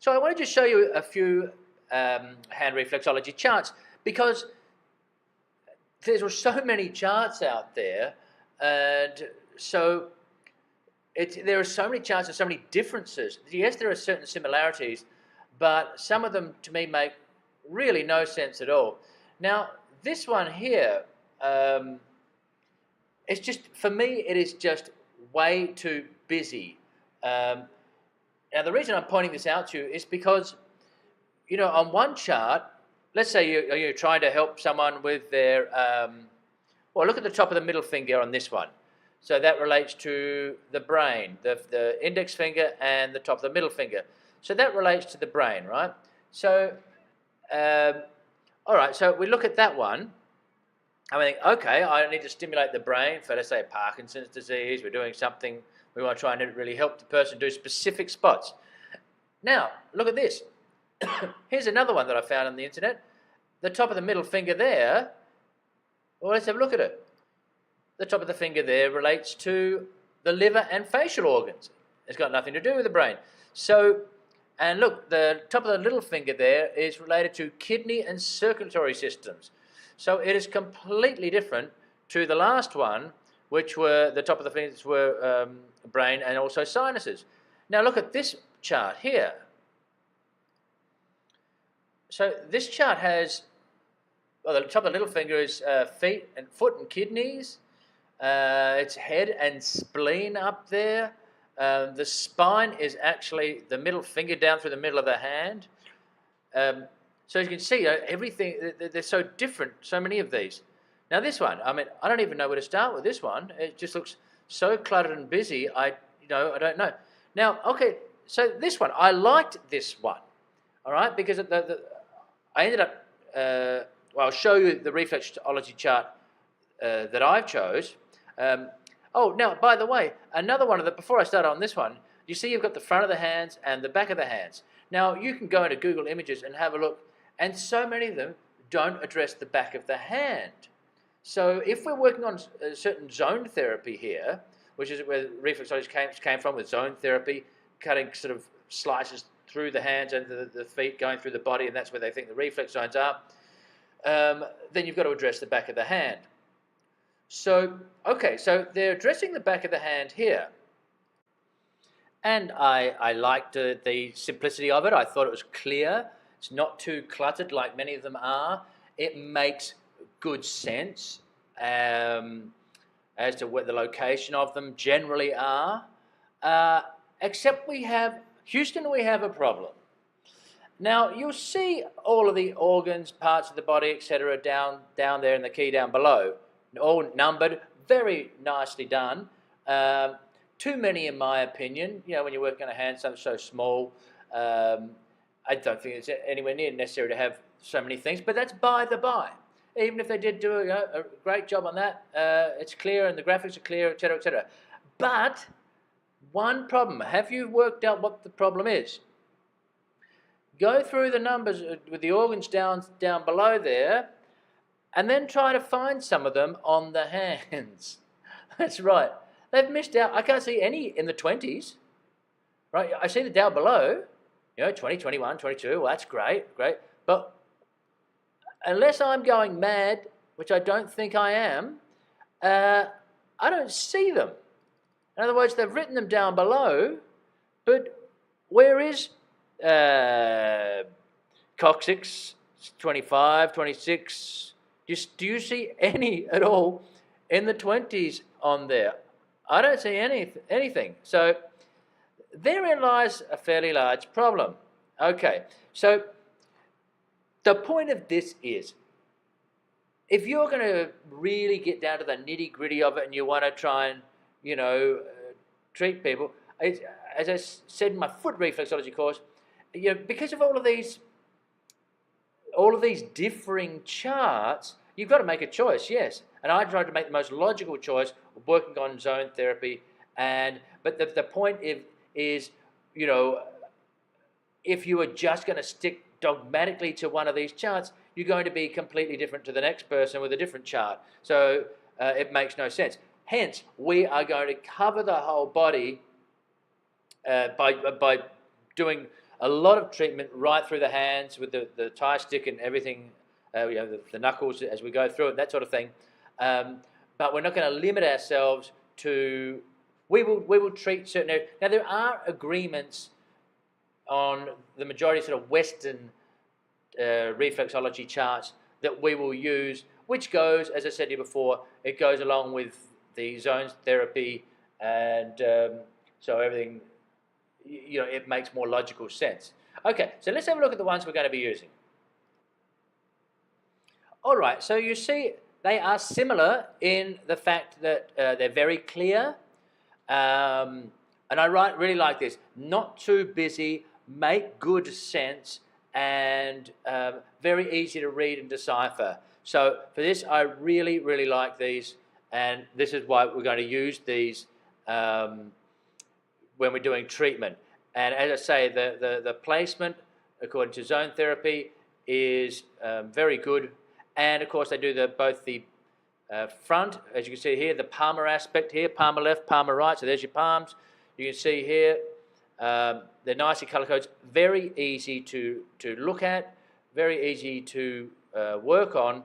So I wanted to show you a few hand reflexology charts, because there's so many charts out there, and so there are so many charts and so many differences. Yes, there are certain similarities, but some of them to me make really no sense at all. Now, this one here, it's just, for me, it is just way too busy. Now, the reason I'm pointing this out to you is because, you know, on one chart, let's say you're trying to help someone with their, well, look at the top of the middle finger on this one. So that relates to the brain, the index finger and the top of the middle finger. So that relates to the brain, right? So, all right, so we look at that one, and we think, okay, I need to stimulate the brain for, let's say, Parkinson's disease. We're doing something, we want to try and really help the person do specific spots. Now, look at this. Here's another one that I found on the internet. The top of the middle finger there, well, let's have a look at it. The top of the finger there relates to the liver and facial organs. It's got nothing to do with the brain. So, and look, the top of the little finger there is related to kidney and circulatory systems. So it is completely different to the last one, which were, the top of the fingers were brain and also sinuses. Now look at this chart here. So this chart has, well, the top of the little finger is feet and foot and kidneys. It's head and spleen up there. The spine is actually the middle finger down through the middle of the hand. So you can see everything, they're so different, so many of these. Now this one, I mean, I don't even know where to start with this one. It just looks so cluttered and busy, I don't know. Now, okay, so this one, I liked this one, all right, because I ended up, well, I'll show you the reflexology chart that I chose. Oh, now, by the way, another one of the, before I start on this one, you see you've got the front of the hands and the back of the hands. Now, you can go into Google Images and have a look, and so many of them don't address the back of the hand. So if we're working on a certain zone therapy here, which is where reflexology came from, with zone therapy, cutting sort of slices through the hands and the feet, going through the body, and that's where they think the reflex zones are, then you've got to address the back of the hand. So, okay, so they're addressing the back of the hand here. And I liked the simplicity of it. I thought it was clear. It's not too cluttered like many of them are. It makes good sense as to what the location of them generally are. Except we have, Houston, we have a problem. Now, you'll see all of the organs, parts of the body, etc., down there in the key down below, all numbered, very nicely done. Too many, in my opinion. You know, when you're working on a hand so small, I don't think it's anywhere near necessary to have so many things, but that's by the by. Even if they did do a great job on that, it's clear and the graphics are clear, etc., etc. But one problem, have you worked out what the problem is? Go through the numbers with the organs down below there, and then try to find some of them on the hands. That's right. They've missed out. I can't see any in the 20s. Right? I see the down below, 20, 21, 22. Well, that's great. But unless I'm going mad, which I don't think I am, I don't see them. In other words, they've written them down below, but where is coccyx, 25, 26? Do you see any at all in the 20s on there? I don't see anything. So therein lies a fairly large problem. Okay, so the point of this is, if you're going to really get down to the nitty-gritty of it and you want to try and, treat people, as I said in my foot reflexology course, because of all of these differing charts, you've got to make a choice, yes. And I tried to make the most logical choice of working on zone therapy. But the point is, if you are just going to stick dogmatically to one of these charts, you're going to be completely different to the next person with a different chart. So it makes no sense. Hence, we are going to cover the whole body by doing a lot of treatment right through the hands with the tie stick and everything, the knuckles as we go through it, that sort of thing. But we're not going to limit ourselves to. We will treat certain areas. Now there are agreements on the majority of sort of Western reflexology charts that we will use, which goes, as I said to you before, it goes along with the zones therapy, and so everything, it makes more logical sense. Okay, so let's have a look at the ones we're going to be using. All right, so you see they are similar in the fact that they're very clear, and I really like this. Not too busy, make good sense, and very easy to read and decipher. So for this, I really, really like these, and this is why we're going to use these when we're doing treatment. And as I say, the placement, according to zone therapy, is very good. And of course, they do both the front, as you can see here, the palmar aspect here, palmar left, palmar right. So there's your palms. You can see here, they're nicely color codes, very easy to look at, very easy to work on,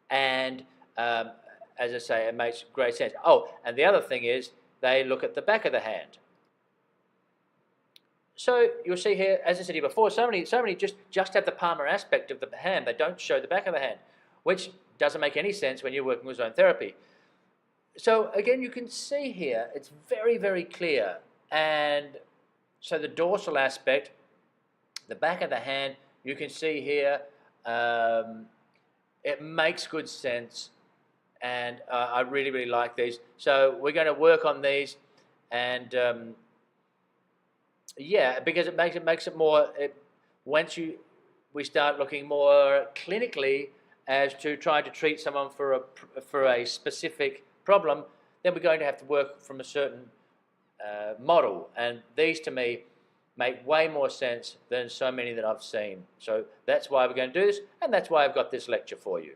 and as I say, it makes great sense. Oh, and the other thing is they look at the back of the hand. So you'll see here, as I said to you before, so many just have the palmar aspect of the hand. They don't show the back of the hand, which doesn't make any sense when you're working with zone therapy. So again, you can see here, it's very, very clear. And so the dorsal aspect, the back of the hand, you can see here, it makes good sense. And I really, really like these. So we're going to work on these, and yeah, because it makes it more. Once we start looking more clinically as to trying to treat someone for a specific problem, then we're going to have to work from a certain model, and these to me make way more sense than so many that I've seen. So that's why we're going to do this, and that's why I've got this lecture for you.